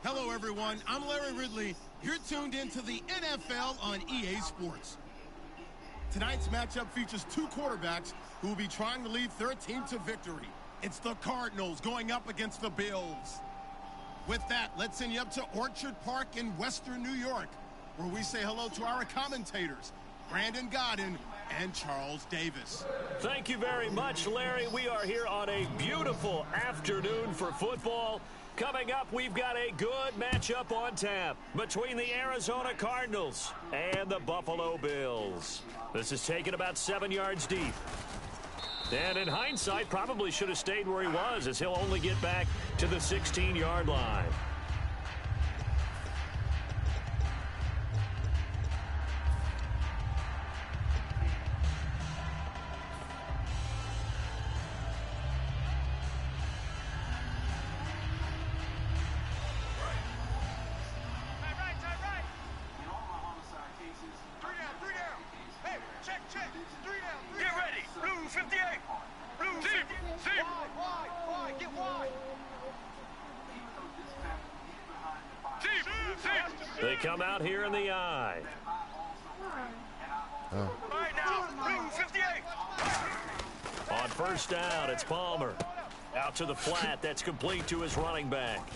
Hello, everyone. I'm Larry Ridley. You're tuned into the NFL on EA Sports. Tonight's matchup features two quarterbacks who will be trying to lead their team to victory. It's the Cardinals going up against the Bills. With that, let's send you up to Orchard Park in Western New York, where we say hello to our commentators, Brandon Godden and Charles Davis. Thank you very much, Larry. We are here on a beautiful afternoon for football. Coming up, we've got a good matchup on tap between the Arizona Cardinals and the Buffalo Bills. This is taken about 7 yards deep. And in hindsight, probably should have stayed where he was, as he'll only get back to the 16-yard line. They come out here in the eye. Right now, blue 58. On first down, it's Palmer. Out to the flat. That's complete to his running back.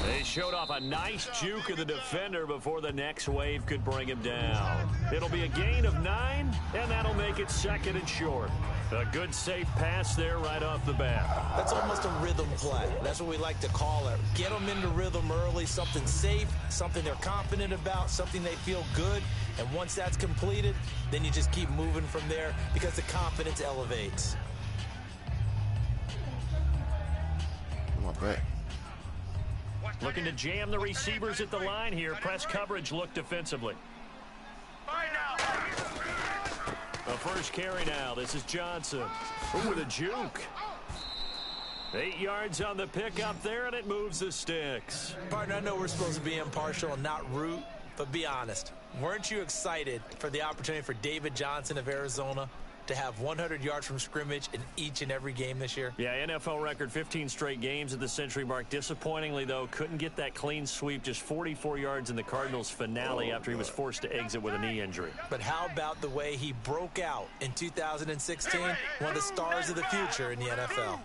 They showed off a nice juke of the defender before the next wave could bring him down. It'll be a gain of 9, and that'll make it second and short. A good, safe pass there right off the bat. That's almost a rhythm play. That's what we like to call it. Get them into rhythm early, something safe, something they're confident about, something they feel good. And once that's completed, then you just keep moving from there because the confidence elevates. Come on, back. Looking to jam the receivers at the line here. Press coverage look defensively. A first carry now. This is Johnson. Ooh, with a juke. 8 yards on the pickup there, and it moves the sticks. Partner, I know we're supposed to be impartial and not root, but be honest. Weren't you excited for the opportunity for David Johnson of Arizona to have 100 yards from scrimmage in each and every game this year? Yeah, NFL record 15 straight games at the century mark. Disappointingly, though, couldn't get that clean sweep, just 44 yards in the Cardinals' finale after he was forced to exit with a knee injury. But how about the way he broke out in 2016? One of the stars of the future in the NFL.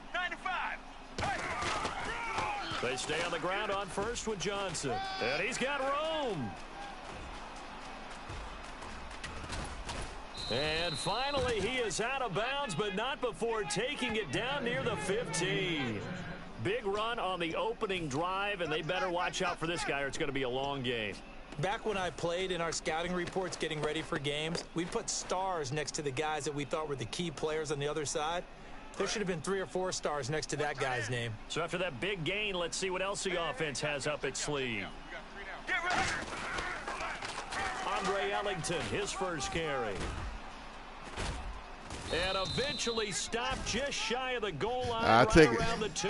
They stay on the ground on first with Johnson. And he's got room. And finally, he is out of bounds, but not before taking it down near the 15. Big run on the opening drive, and they better watch out for this guy or it's going to be a long game. Back when I played in our scouting reports getting ready for games, we put stars next to the guys that we thought were the key players on the other side. There should have been 3 or 4 stars next to that guy's name. So after that big gain, let's see what else the offense has up its sleeve. Andre Ellington, his first carry. And eventually stopped just shy of the goal line around the 2.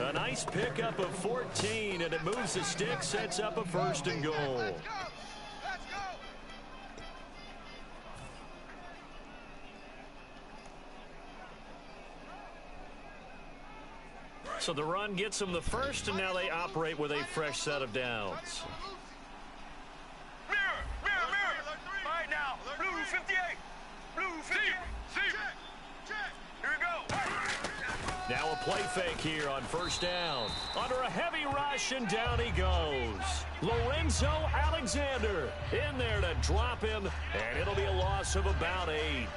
A nice pickup of 14, and it moves the stick, sets up a first and goal. Let's go. So the run gets them the first, and now they operate with a fresh set of downs. Right now, blue 58. Blue 58. Here we go. Now a play fake here on first down. Under a heavy rush, and down he goes. Lorenzo Alexander in there to drop him, and it'll be a loss of about 8.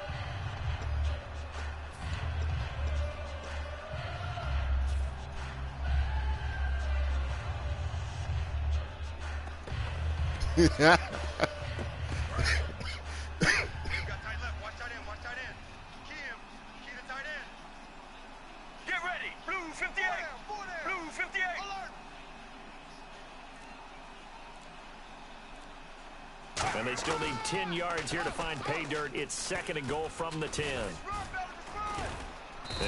Yeah. And they still need 10 yards here to find pay dirt. It's second and goal from the 10.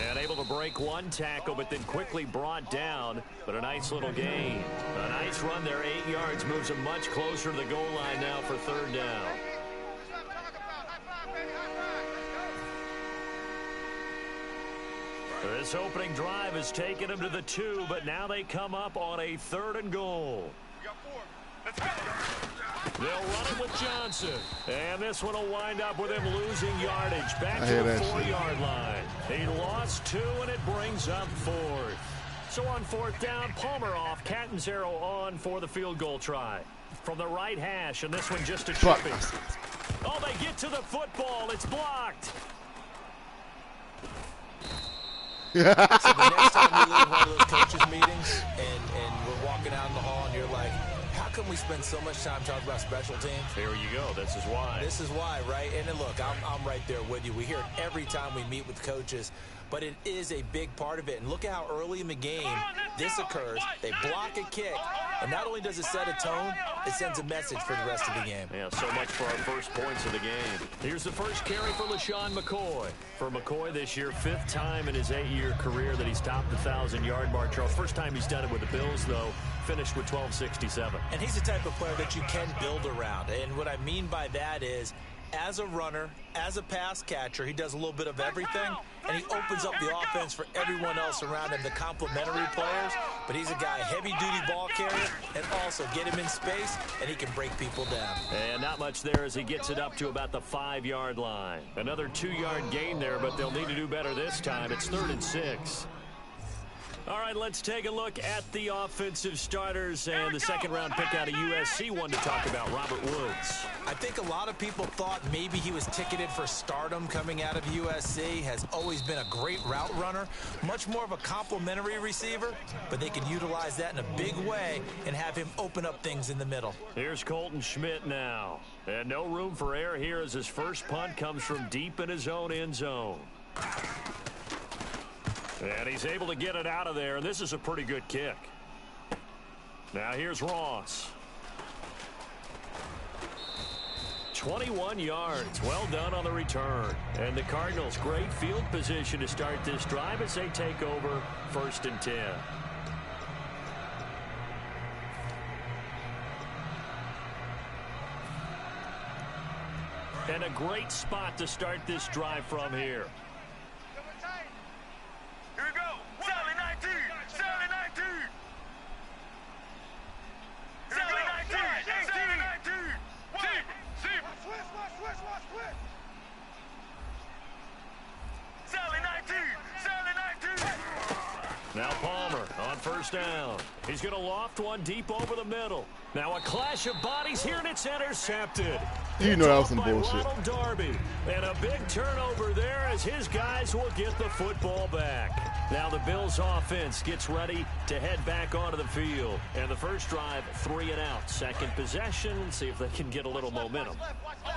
And able to break one tackle, but then quickly brought down. But a nice little gain. A nice run there, 8 yards. Moves them much closer to the goal line now for third down. This opening drive has taken them to the 2, but now they come up on a 3rd and goal. We got 4. Let's go. They'll run it with Johnson. And this one will wind up with him losing yardage back I to hear the that 4-yard line. He lost 2, and it brings up 4th. So on 4th down, Palmer off, Catanzaro on for the field goal try. From the right hash, and this one just a chipping. Oh, they get to the football. It's blocked. So the next time we leave one of those coaches meetings and we're walking out in the hall and you're like, how come we spend so much time talking about special teams? Here you go. This is why. This is why, right? And then look, I'm right there with you. We hear it every time we meet with coaches, but it is a big part of it. And look at how early in the game this occurs. They block a kick, and not only does it set a tone, it sends a message for the rest of the game. Yeah, so much for our first points of the game. Here's the first carry for LaShawn McCoy. For McCoy this year, 5th time in his 8-year career that he's topped the 1,000-yard mark. Charles, first time he's done it with the Bills, though, finished with 1267. And he's the type of player that you can build around. And what I mean by that is, as a runner, as a pass catcher, he does a little bit of everything, and he opens up the offense for everyone else around him, the complementary players. But he's a guy, heavy-duty ball carrier, and also get him in space, and he can break people down. And not much there as he gets it up to about the 5-yard line. Another 2-yard gain there, but they'll need to do better this time. It's 3rd and 6. All right, let's take a look at the offensive starters and the second-round pick out of USC one to talk about, Robert Woods. I think a lot of people thought maybe he was ticketed for stardom coming out of USC. Has always been a great route runner, much more of a complimentary receiver, but they can utilize that in a big way and have him open up things in the middle. Here's Colton Schmidt now. And no room for error here as his first punt comes from deep in his own end zone. And he's able to get it out of there, and this is a pretty good kick. Now here's Ross. 21 yards. Well done on the return. And the Cardinals, great field position to start this drive as they take over 1st and 10. And a great spot to start this drive from here. Here we go. 7-19. 7-19. 7-19. 7-19. Switch. 7-19. 7-19. Now Palmer on 1st down. He's going to loft one deep over the middle. Now a clash of bodies here, and it's intercepted. You know that was some by bullshit. Ronald Darby. And a big turnover there as his guys will get the football back. Now the Bills offense gets ready to head back onto the field. And the first drive, 3 and out. Second possession, see if they can get a little momentum.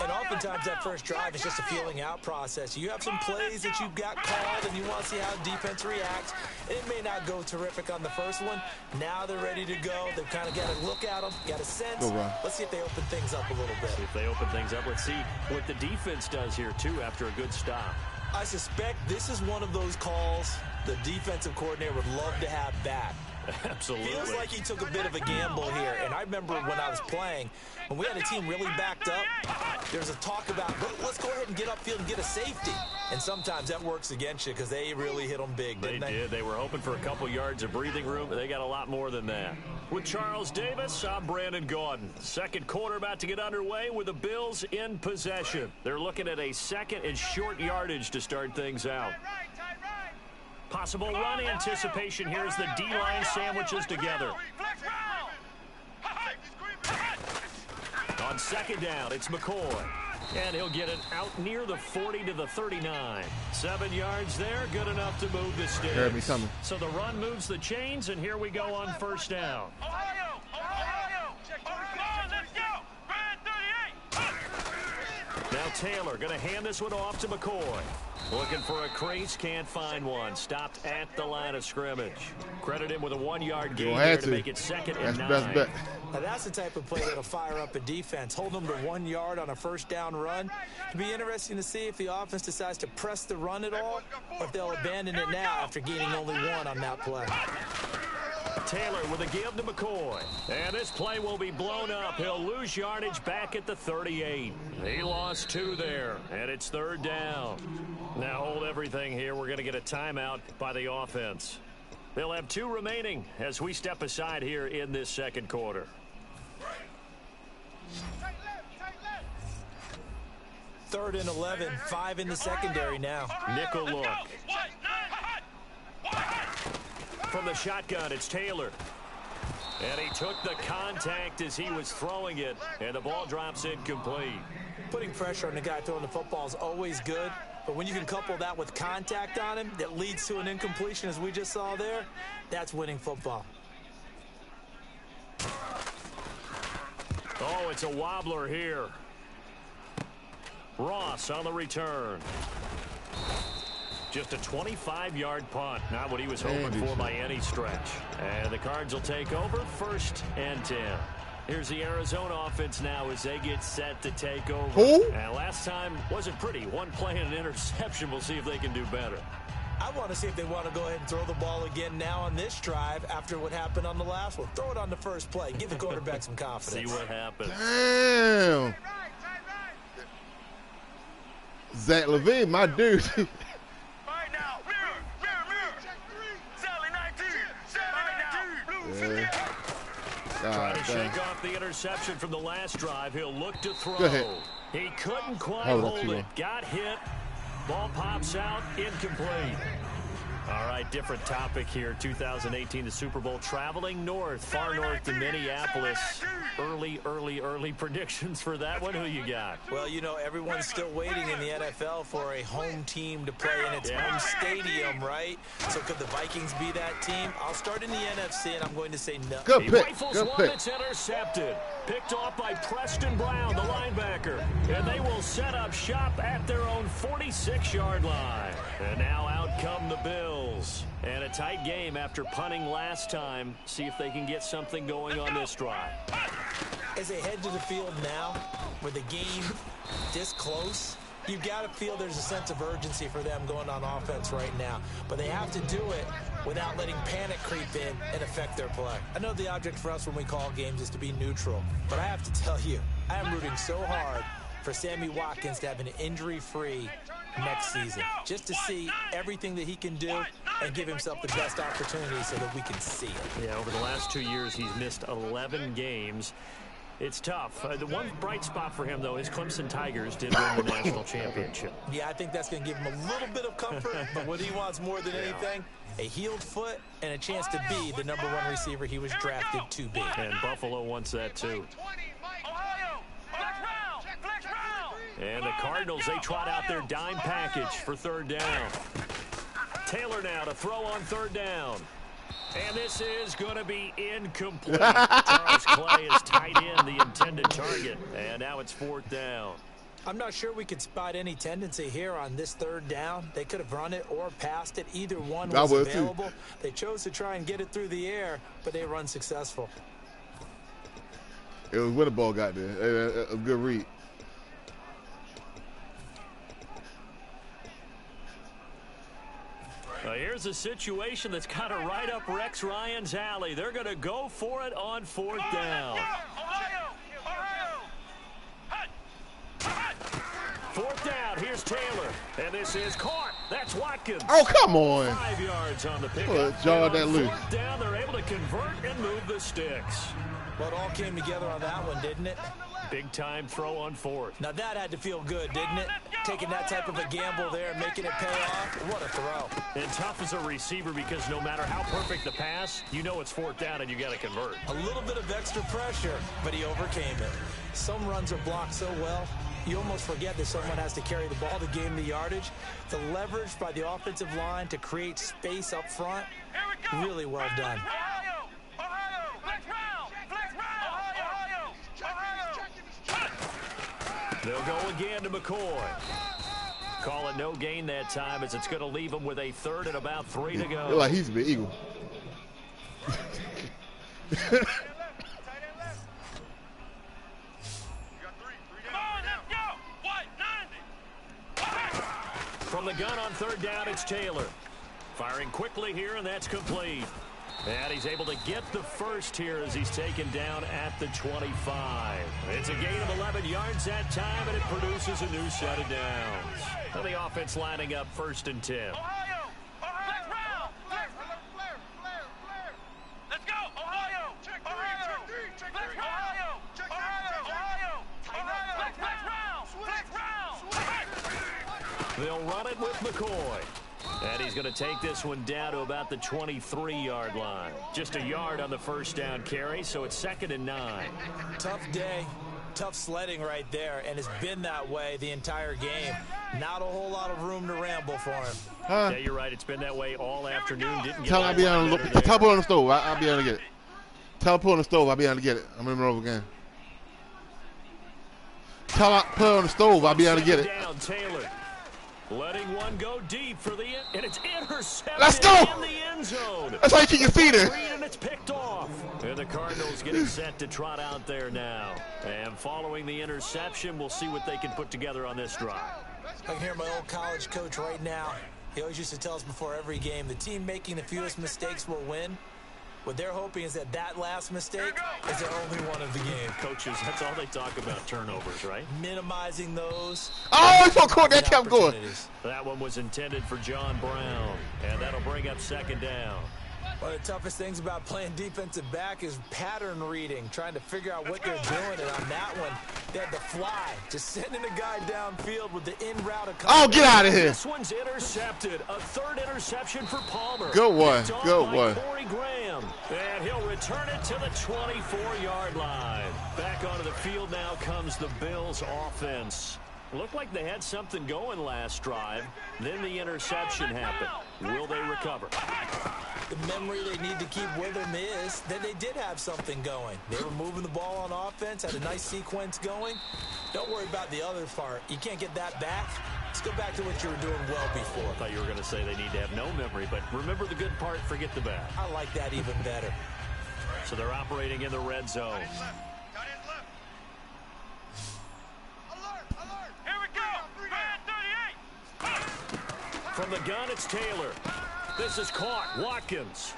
And oftentimes that first drive is just a feeling out process. You have some plays that you've got called and you want to see how defense reacts. It may not go terrific on the first one. Now they're ready to go. They've kind of got to look at them, got a sense. Let's see if they open things up a little bit. See if they open things up. Let's see what the defense does here, too, after a good stop. I suspect this is one of those calls the defensive coordinator would love to have back. Absolutely. Feels like he took a bit of a gamble here. And I remember when I was playing, when we had a team really backed up, there's a talk about, let's go ahead and get upfield and get a safety. And sometimes that works against you because they really hit them big, didn't they? They did. They were hoping for a couple yards of breathing room, but they got a lot more than that. With Charles Davis, I'm Brandon Gaudin. Second quarter about to get underway with the Bills in possession. They're looking at a 2nd and short yardage to start things out. Possible run anticipation here as the D-line sandwiches together. On 2nd down, it's McCoy. And he'll get it out near the 40 to the 39. 7 yards there, good enough to move the sticks. Heard me coming. So the run moves the chains, and here we go on 1st down. Ohio! Let's go! Red 38! Now Taylor going to hand this one off to McCoy. Looking for a crease, can't find one. Stopped at the line of scrimmage. Credit him with a 1-yard gain there to make it 2nd and 9. That's the best bet. Now that's the type of play that'll fire up a defense. Hold them to 1 yard on a 1st down run. It'll be interesting to see if the offense decides to press the run at all or if they'll abandon it now after gaining only 1 on that play. Taylor with a give to McCoy. And this play will be blown up. He'll lose yardage back at the 38. He lost 2 there, and it's 3rd down. Now hold everything here. We're going to get a timeout by the offense. They'll have 2 remaining as we step aside here in this second quarter. Third and 11, 5 in the secondary now. Nickel look. From the shotgun, it's Taylor. And he took the contact as he was throwing it, and the ball drops incomplete. Putting pressure on the guy throwing the football is always good, but when you can couple that with contact on him that leads to an incompletion, as we just saw there, that's winning football. Oh, it's a wobbler here. Ross on the return. Just a 25-yard punt. Not what he was hoping for by any stretch. And the Cards will take over 1st and 10. Here's the Arizona offense now as they get set to take over. Who? And last time wasn't pretty. One play and an interception. We'll see if they can do better. I want to see if they want to go ahead and throw the ball again now on this drive after what happened on the last one. Throw it on the first play. Give the quarterback some confidence. See what happens. Damn. Zach Levine, my dude. Right now, mirror. Sally 19, Blue 58. Trying to shake off the interception from the last drive. He'll look to throw. Go ahead. He couldn't quite Hold hold it. Got hit. Ball pops out. Incomplete. All right, different topic here. 2018, the Super Bowl, traveling north, far north to Minneapolis. Early predictions for that one. Who you got? Well, you know, everyone's still waiting in the NFL for a home team to play in its home stadium, right? So could the Vikings be that team? I'll start in the NFC, and I'm going to say no. Good He pick. rifles Good one pick. that's intercepted. Picked off by Preston Brown, the linebacker. And they will set up shop at their own 46-yard line. And now out come the Bills. And a tight game after punting last time. See if they can get something going on this drive. As they head to the field now, with the game this close, you've got to feel there's a sense of urgency for them going on offense right now. But they have to do it without letting panic creep in and affect their play. I know the object for us when we call games is to be neutral, but I have to tell you, I am rooting so hard for Sammy Watkins to have an injury-free next season, just to see everything that he can do and give himself the best opportunity so that we can see it. Yeah, over the last 2 years, he's missed 11 games. It's tough. The one bright spot for him, though, is Clemson Tigers did win the national championship. Yeah, I think that's going to give him a little bit of comfort, but what he wants more than anything, a healed foot and a chance to be the #1 receiver he was drafted to be. And Buffalo wants that, too. And the Cardinals, they trot out their dime package for 3rd down. Taylor now to throw on 3rd down. And this is going to be incomplete. Charles Clay is tied in the intended target. And now it's 4th down. I'm not sure we could spot any tendency here on this 3rd down. They could have run it or passed it. Either one was available. They chose to try and get it through the air, but they were unsuccessful. It was when the ball got there. A good read. Here's a situation that's kind of right up Rex Ryan's alley. They're going to go for it on 4th down. 4th down, here's Taylor. And this is caught. That's Watkins. Oh, come on. 5 yards on the pickup. Oh, jawed that loose. 4th down, they're able to convert and move the sticks. Well, it all came together on that one, didn't it? Big time throw on 4th. Now that had to feel good, didn't it? Taking that type of a gamble there and making it pay off. What a throw. And tough as a receiver because no matter how perfect the pass, you know it's 4th down and you got to convert. A little bit of extra pressure, but he overcame it. Some runs are blocked so well, you almost forget that someone has to carry the ball to gain the yardage. The leverage by the offensive line to create space up front, really well done. They'll go again to McCoy. Call it no gain that time as it's going to leave him with a 3rd and about 3 to go. Look like he's been Eagle. From the gun on 3rd down, it's Taylor. Firing quickly here, and that's complete. And he's able to get the first here as he's taken down at the 25. It's a gain of 11 yards that time, and it produces a new set of downs. And the offense lining up 1st and 10. Ohio! Let's round! Let's go! Ohio! Ohio! Let's Ohio! Ohio! Let's round! They'll run it with McCoy. And he's going to take this one down to about the 23-yard line. Just a yard on the first down carry, so it's 2nd and 9. Tough day, tough sledding right there, and it's been that way the entire game. Not a whole lot of room to ramble for him. Yeah, you're right. It's been that way all afternoon. Didn't Tell him I'll be on the teleport on the stove. I'll be able to get it. Teleport on the stove. I'll be able to get it. I'm in the middle of a game. Teleport on the stove. I'll be able to get it. Down, Taylor. Letting one go deep for the and it's intercepted. Let's go! In the end zone. That's how you keep your feet in. And it's picked off. And the Cardinals getting set to trot out there now. And following the interception, we'll see what they can put together on this drive. I can hear my old college coach right now. He always used to tell us before every game, the team making the fewest mistakes will win. What they're hoping is that last mistake is their only one of the game. Coaches, that's all they talk about, turnovers, right? Minimizing those. Oh, he's so cool. That kept going. That one was intended for John Brown, and that'll bring up 2nd down. One of the toughest things about playing defensive back is pattern reading, trying to figure out what they're doing. And on that one, they had to fly, just sending a guy downfield with the in-route. Oh, get out of here. This one's intercepted. A 3rd interception for Palmer. Good one. Good one. Corey Graham. And he'll return it to the 24-yard line. Back onto the field now comes the Bills offense. Looked like they had something going last drive. Then the interception happened. Will they recover? The memory they need to keep with them is that they did have something going. They were moving the ball on offense, had a nice sequence going. Don't worry about the other part. You can't get that back. Let's go back to what you were doing well before. I thought you were going to say they need to have no memory, but remember the good part, forget the bad. I like that even better. So they're operating in the red zone. Here we go! Red 38! From the gun, it's Taylor. This is caught. Watkins.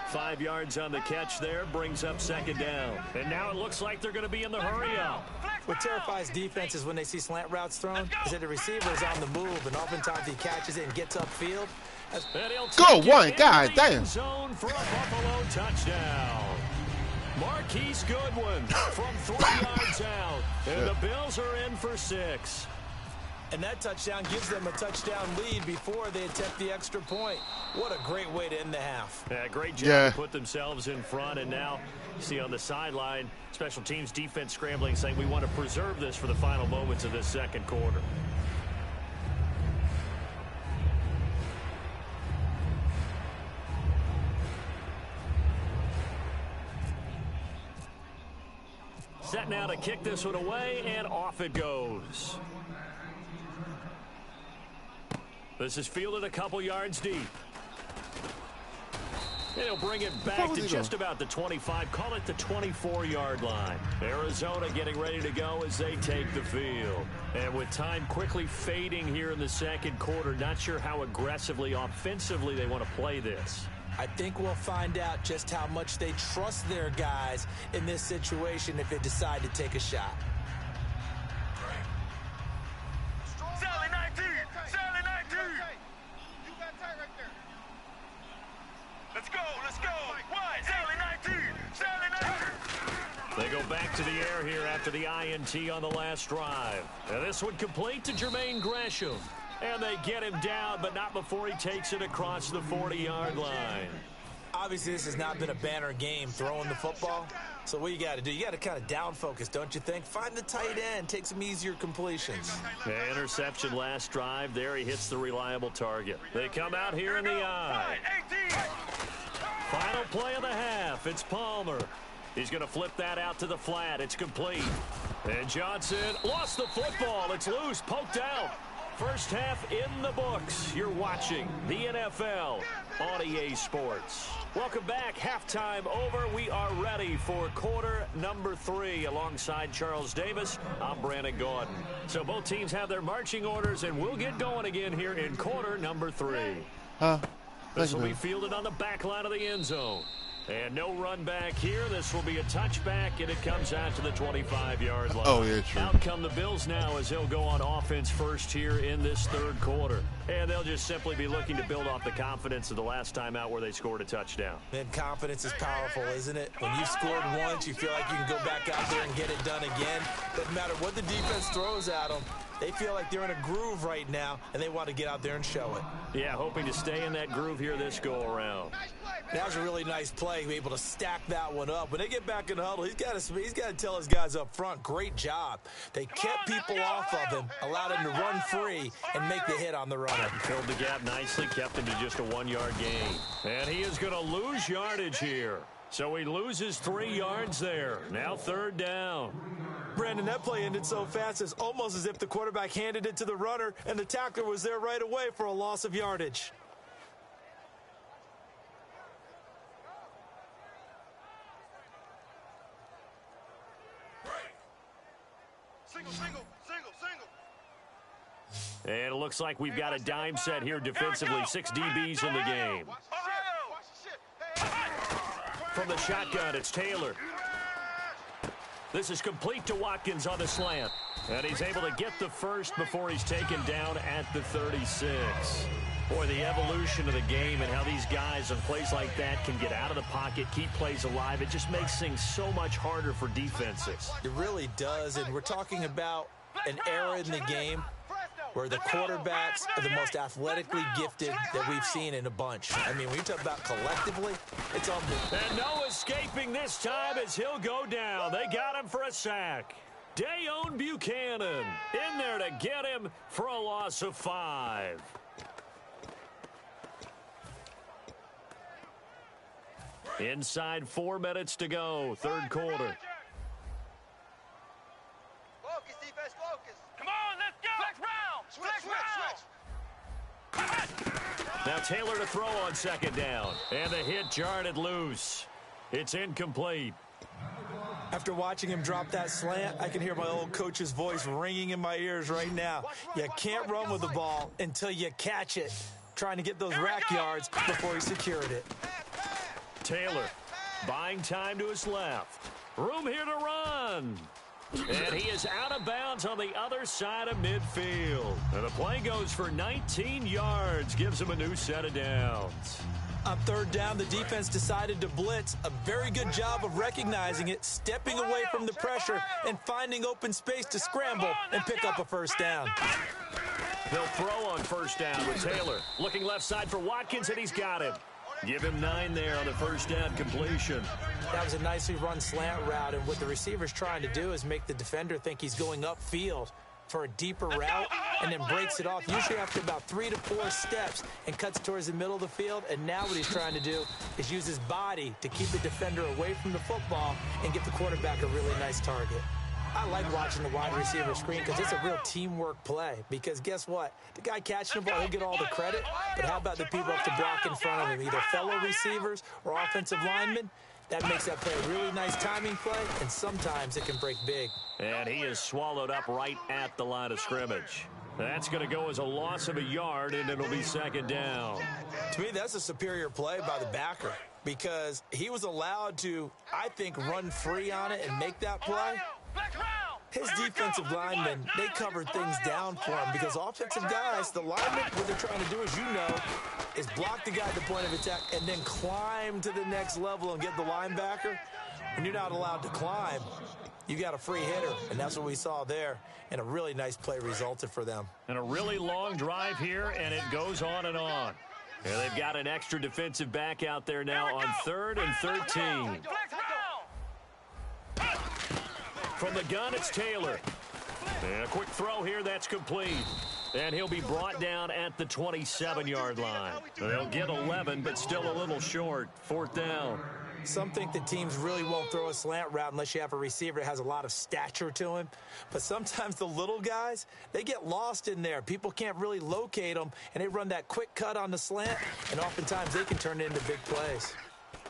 5 yards on the catch there, brings up 2nd down. And now it looks like they're going to be in the hurry-up. What terrifies defenses when they see slant routes thrown is that the receiver is on the move, and oftentimes he catches it and gets upfield. Go one, God damn. Zone for a Buffalo touchdown. Marquise Goodwin from 3 yards out. And the Bills are in for 6. And that touchdown gives them a touchdown lead before they attempt the extra point. What a great way to end the half. Yeah, great job to put themselves in front. And now you see on the sideline, special teams defense scrambling, saying we want to preserve this for the final moments of this 2nd quarter. Set now to kick this one away, and off it goes. This is fielded a couple yards deep. And he'll bring it back to just about the 25. Call it the 24-yard line. Arizona getting ready to go as they take the field. And with time quickly fading here in the 2nd quarter, not sure how aggressively, offensively they want to play this. I think we'll find out just how much they trust their guys in this situation if they decide to take a shot. Sally 19! Sally 19! You got tight right there. Let's go! Let's go! Wide! Sally 19! Sally 19! They go back to the air here after the INT on the last drive. And this one complete to Jermaine Gresham. And they get him down, but not before he takes it across the 40-yard line. Obviously, this has not been a banner game throwing the football. So what you got to do, you got to kind of down focus, don't you think? Find the tight end, take some easier completions. Yeah, interception last drive. There he hits the reliable target. They come out here in the eye. Final play of the half. It's Palmer. He's going to flip that out to the flat. It's complete. And Johnson lost the football. It's loose, poked out. First half in the books. You're watching the NFL on EA Sports. Welcome back. Halftime over. We are ready for quarter number 3 alongside Charles Davis. I'm Brandon Gordon. So both teams have their marching orders, and we'll get going again here in quarter number 3. This will be fielded on the back line of the end zone. And no run back here. This will be a touchback, and it comes out to the 25-yard line. Oh, yeah, true. Out come the Bills now as he'll go on offense first here in this third quarter. And they'll just simply be looking to build off the confidence of the last time out where they scored a touchdown. And confidence is powerful, isn't it? When you've scored once, you feel like you can go back out there and get it done again. Doesn't matter what the defense throws at them. They feel like they're in a groove right now, and they want to get out there and show it. Yeah, hoping to stay in that groove here this go-around. That was a really nice play, be able to stack that one up. When they get back in the huddle, he's got to tell his guys up front, great job. They kept people off of him, allowed him to run free, and make the hit on the runner. Filled the gap nicely, kept him to just a 1-yard gain. And he is going to lose yardage here. So he loses 3 yards there. Now third down. Brandon, that play ended so fast, it's almost as if the quarterback handed it to the runner, and the tackler was there right away for a loss of yardage. Single. And it looks like we've got a dime set here defensively. 6 DBs in the game. From the shotgun, it's Taylor. This is complete to Watkins on the slant. And he's able to get the first before he's taken down at the 36. Boy, the evolution of the game and how these guys on plays like that can get out of the pocket, keep plays alive, it just makes things so much harder for defenses. It really does, and we're talking about an era in the game where the quarterbacks are the most athletically gifted that we've seen in a bunch. I mean, when you talk about collectively, it's unbelievable. And no escaping this time as he'll go down. They got him for a sack. Dayon Buchanan in there to get him for a loss of 5. Inside 4 minutes to go, third quarter. Focus, defense, focus. Come on, let's go. Switch. Now Taylor to throw on second down. And the hit jarred it loose. It's incomplete. After watching him drop that slant, I can hear my old coach's voice ringing in my ears right now. You can't run with the ball until you catch it. Trying to get those rack yards before he secured it. Taylor buying time to his left. Room here to run. And he is out of bounds on the other side of midfield. And the play goes for 19 yards. Gives him a new set of downs. On third down, the defense decided to blitz. A very good job of recognizing it, stepping away from the pressure, and finding open space to scramble and pick up a first down. They'll throw on first down with Taylor. Looking left side for Watkins, and he's got him. Give him 9 there on the first down completion. That was a nicely run slant route, and what the receiver's trying to do is make the defender think he's going upfield for a deeper route and then breaks it off, usually after about 3 to 4 steps, and cuts towards the middle of the field. And now what he's trying to do is use his body to keep the defender away from the football and get the quarterback a really nice target. I like watching the wide receiver screen because it's a real teamwork play. Because guess what? The guy catching the ball, he'll get all the credit. But how about the people up to block in front of him, either fellow receivers or offensive linemen? That makes that play a really nice timing play, and sometimes it can break big. And he is swallowed up right at the line of scrimmage. That's going to go as a loss of a yard, and it'll be second down. To me, that's a superior play by the backer because he was allowed to, I think, run free on it and make that play. His defensive linemen, they covered things down for him because offensive guys, the linemen, what they're trying to do, as you know, is block the guy at the point of attack and then climb to the next level and get the linebacker. When you're not allowed to climb, you got a free hitter, and that's what we saw there, and a really nice play resulted for them. And a really long drive here, and it goes on and on. And they've got an extra defensive back out there now on 3rd and 13. From the gun, it's Taylor. And a quick throw here, that's complete. And he'll be brought down at the 27-yard line. They'll get 11, but still a little short. 4th down. Some think that teams really won't throw a slant route unless you have a receiver that has a lot of stature to him. But sometimes the little guys, they get lost in there. People can't really locate them, and they run that quick cut on the slant, and oftentimes they can turn it into big plays.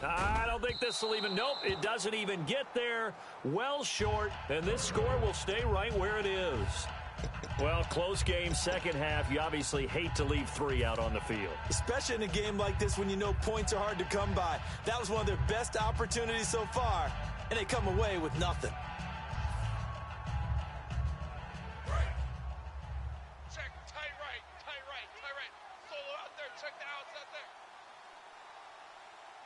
I don't think this will even, nope, it doesn't even get there. Well short, and this score will stay right where it is. Well, close game, second half. You obviously hate to leave 3 out on the field. Especially in a game like this when you know points are hard to come by. That was one of their best opportunities so far, and they come away with nothing. Check, tight right. Solo out there, check the outs out there.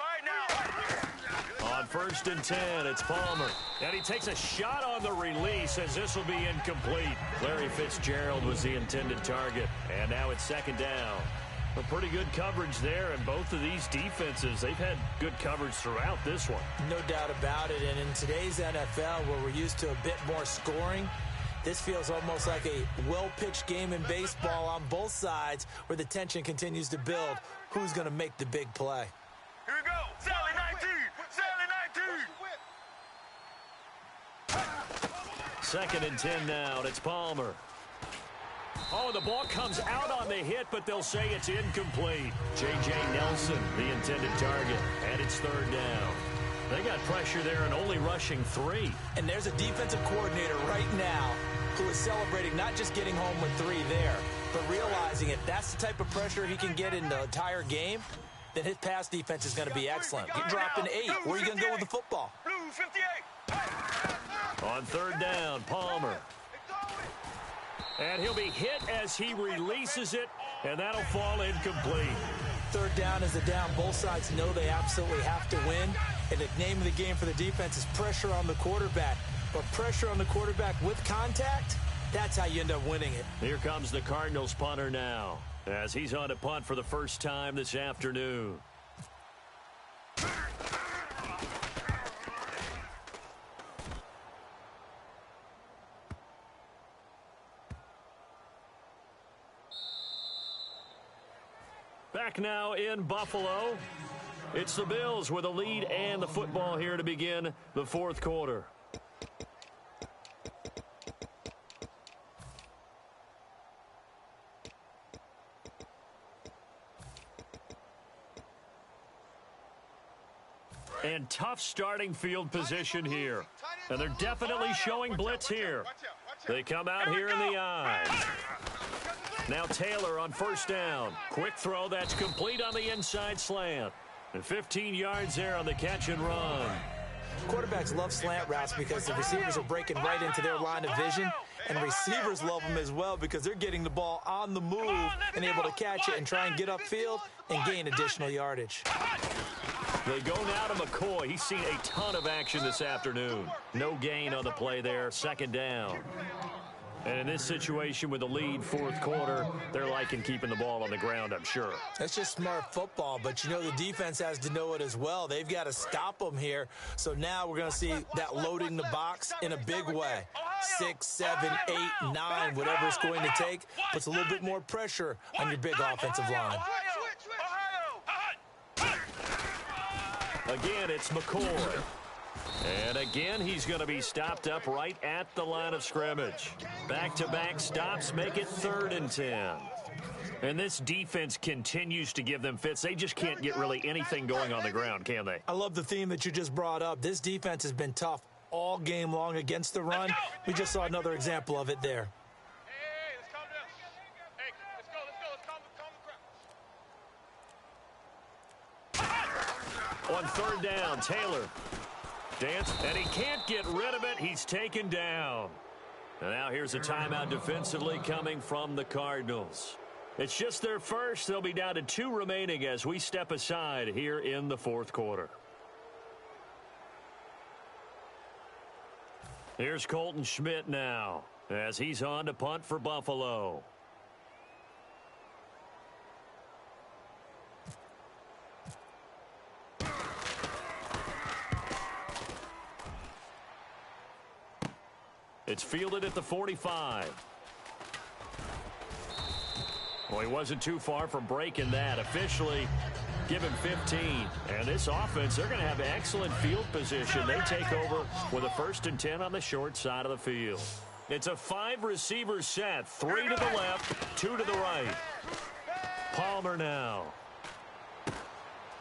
All right, now. On 1st and 10, it's Palmer. And he takes a shot on the release as this will be incomplete. Larry Fitzgerald was the intended target. And now it's 2nd down. A pretty good coverage there, and both of these defenses, they've had good coverage throughout this one. No doubt about it. And in today's NFL, where we're used to a bit more scoring, this feels almost like a well-pitched game in baseball on both sides where the tension continues to build. Who's going to make the big play? Here we go. Sally 19. Sally 19. 2nd and 10 now, and it's Palmer. Oh, the ball comes out on the hit, but they'll say it's incomplete. J.J. Nelson, the intended target, and it's 3rd down. They got pressure there and only rushing 3. And there's a defensive coordinator right now who is celebrating not just getting home with 3 there, but realizing if that's the type of pressure he can get in the entire game, then his pass defense is going to be excellent. Get dropped in 8. Where are you going to go with the football? Blue 58. On 3rd down, Palmer. And he'll be hit as he releases it, and that'll fall incomplete. 3rd down is a down. Both sides know they absolutely have to win. And the name of the game for the defense is pressure on the quarterback. But pressure on the quarterback with contact, that's how you end up winning it. Here comes the Cardinals punter now, as he's on to punt for the first time this afternoon. Back now in Buffalo. It's the Bills with a lead and the football here to begin the 4th quarter. And tough starting field position here. And they're definitely showing blitz here. They come out here in the eyes. Now Taylor on 1st down. Quick throw that's complete on the inside slant. And 15 yards there on the catch and run. Quarterbacks love slant routes because the receivers are breaking right into their line of vision. And receivers love them as well because they're getting the ball on the move and able to catch it and try and get upfield and gain additional yardage. They go now to McCoy. He's seen a ton of action this afternoon. No gain on the play there. 2nd down. And in this situation with the lead 4th quarter, they're liking keeping the ball on the ground, I'm sure. That's just smart football, but you know the defense has to know it as well. They've got to stop them here. So now we're going to see that loading the box in a big way. 6, 7, 8, 9, whatever it's going to take, puts a little bit more pressure on your big offensive line. Again, it's McCoy. And again, he's going to be stopped up right at the line of scrimmage. Back-to-back stops make it 3rd and 10. And this defense continues to give them fits. They just can't get really anything going on the ground, can they? I love the theme that you just brought up. This defense has been tough all game long against the run. We just saw another example of it there. Hey, let's calm down. Hey, let's go. Let's calm the crowd. On 3rd down, Taylor. Dance, and he can't get rid of it. He's taken down. And now here's a timeout defensively coming from the Cardinals. It's just their first. They'll be down to 2 remaining as we step aside here in the 4th quarter. Here's Colton Schmidt now as he's on to punt for Buffalo. It's fielded at the 45. Well, he wasn't too far from breaking that. Officially, give him 15. And this offense, they're going to have excellent field position. They take over with a 1st and 10 on the short side of the field. It's a 5-receiver set. 3 to the left, 2 to the right. Palmer now.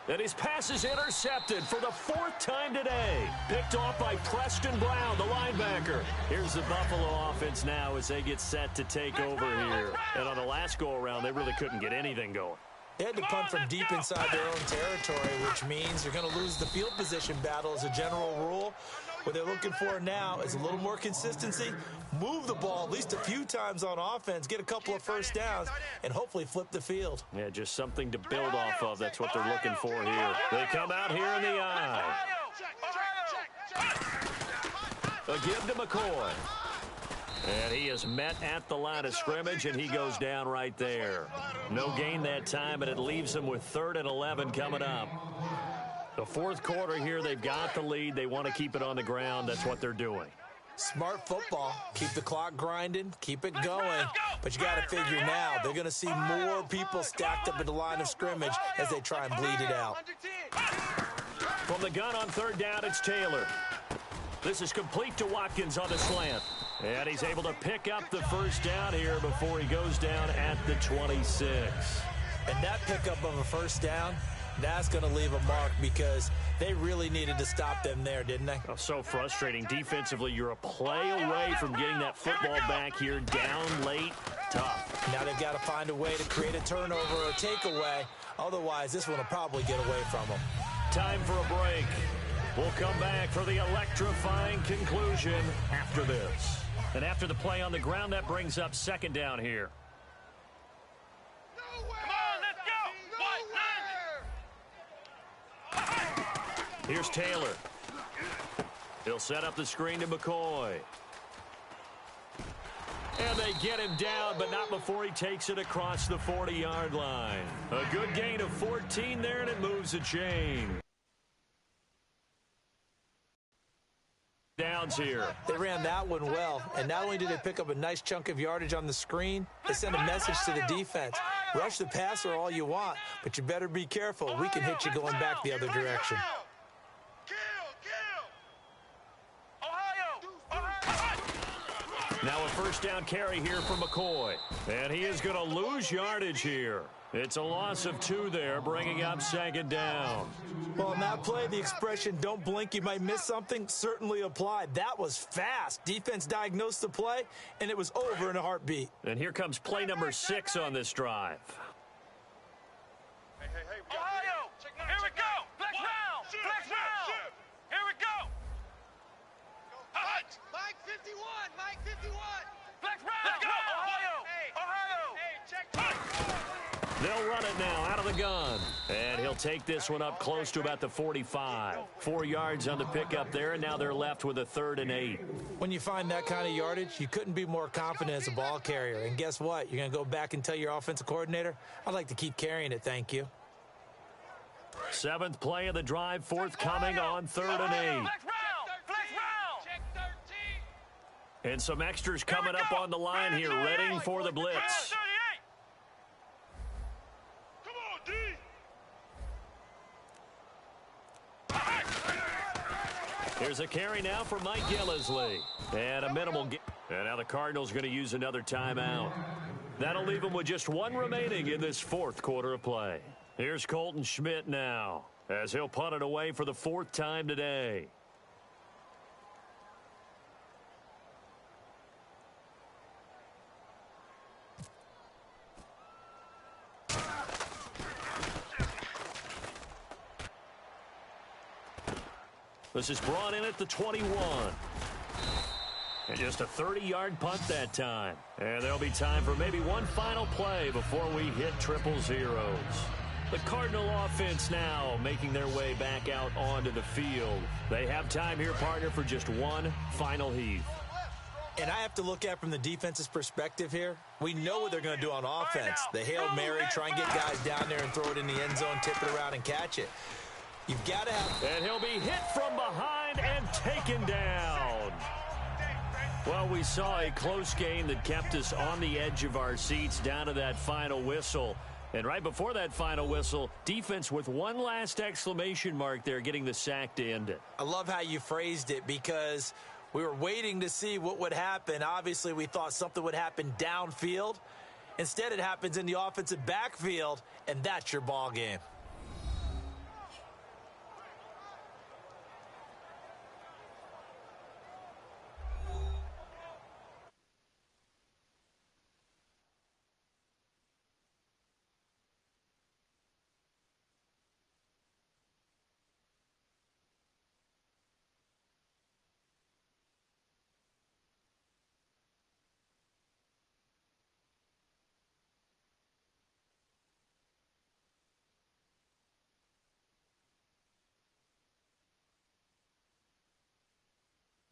And his pass is intercepted for the 4th time today. Picked off by Preston Brown, the linebacker. Here's the Buffalo offense now as they get set to take over here. And on the last go-around, they really couldn't get anything going. They had to punt from deep inside their own territory, which means you're going to lose the field position battle as a general rule. What they're looking for now is a little more consistency, move the ball at least a few times on offense, get a couple of first downs, and hopefully flip the field. Yeah, just something to build off of. That's what they're looking for here. They come out here in the eye. A give to McCoy. And he is met at the line of scrimmage, and he goes down right there. No gain that time, but it leaves them with 3rd and 11 coming up. The 4th quarter here, they've got the lead. They want to keep it on the ground. That's what they're doing. Smart football. Keep the clock grinding. Keep it going. But you got to figure now, they're going to see more people stacked up at the line of scrimmage as they try and bleed it out. From the gun on 3rd down, it's Taylor. This is complete to Watkins on the slant. And he's able to pick up the first down here before he goes down at the 26. And that pickup of a first down, that's going to leave a mark because they really needed to stop them there, didn't they? Oh, so frustrating. Defensively, you're a play away from getting that football back here down late. Tough. Now they've got to find a way to create a turnover or takeaway. Otherwise, this one will probably get away from them. Time for a break. We'll come back for the electrifying conclusion after this. And after the play on the ground, that brings up 2nd down here. Come on, let's go. Here's Taylor. He'll set up the screen to McCoy. And they get him down, but not before he takes it across the 40-yard line. A good gain of 14 there, and it moves the chain. Downs here. They ran that one well, and not only did they pick up a nice chunk of yardage on the screen, they sent a message to the defense. Rush the passer all you want, but you better be careful. We can hit you going back the other direction. Now a first down carry here for McCoy. And he is going to lose yardage here. It's a loss of 2 there, bringing up 2nd down. Well, in that play, the expression, don't blink, you might miss something, certainly applied. That was fast. Defense diagnosed the play, and it was over in a heartbeat. And here comes play number 6 on this drive. Hey, Ohio, here we go. Flex round. Here we go. Mike 51. Flex round. Let's go, Ohio. Hey, check. They'll run it now out of the gun. And he'll take this one up close to about the 45. 4 yards on the pickup there, and now they're left with a 3rd and 8. When you find that kind of yardage, you couldn't be more confident as a ball carrier. And guess what? You're going to go back and tell your offensive coordinator, I'd like to keep carrying it, thank you. 7th play of the drive, forthcoming on 3rd and 8. Flex round. Check 13. And some extras coming up on the line here, ready for the blitz. Here's a carry now for Mike Gillisley. And a minimal And now the Cardinals going to use another timeout. That'll leave them with just 1 remaining in this 4th quarter of play. Here's Colton Schmidt now, as he'll punt it away for the 4th time today. This is brought in at the 21. And just a 30-yard punt that time. And there'll be time for maybe one final play before we hit triple zeros. The Cardinal offense now making their way back out onto the field. They have time here, partner, for just one final heave. And I have to look at from the defense's perspective here. We know what they're going to do on offense. The Hail Mary, try and get guys down there and throw it in the end zone, tip it around and catch it. You've got to have... And he'll be hit from behind and taken down. Well, we saw a close game that kept us on the edge of our seats down to that final whistle. And right before that final whistle, defense with one last exclamation mark there, getting the sack to end it. I love how you phrased it because we were waiting to see what would happen. Obviously, we thought something would happen downfield. Instead, it happens in the offensive backfield, and that's your ball game.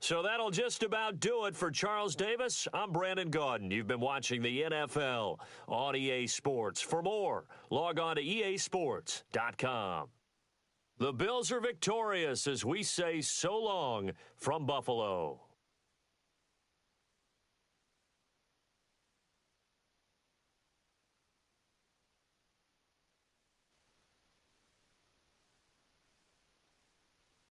So that'll just about do it for Charles Davis. I'm Brandon Gaudin. You've been watching the NFL on EA Sports. For more, log on to easports.com. The Bills are victorious as we say so long from Buffalo.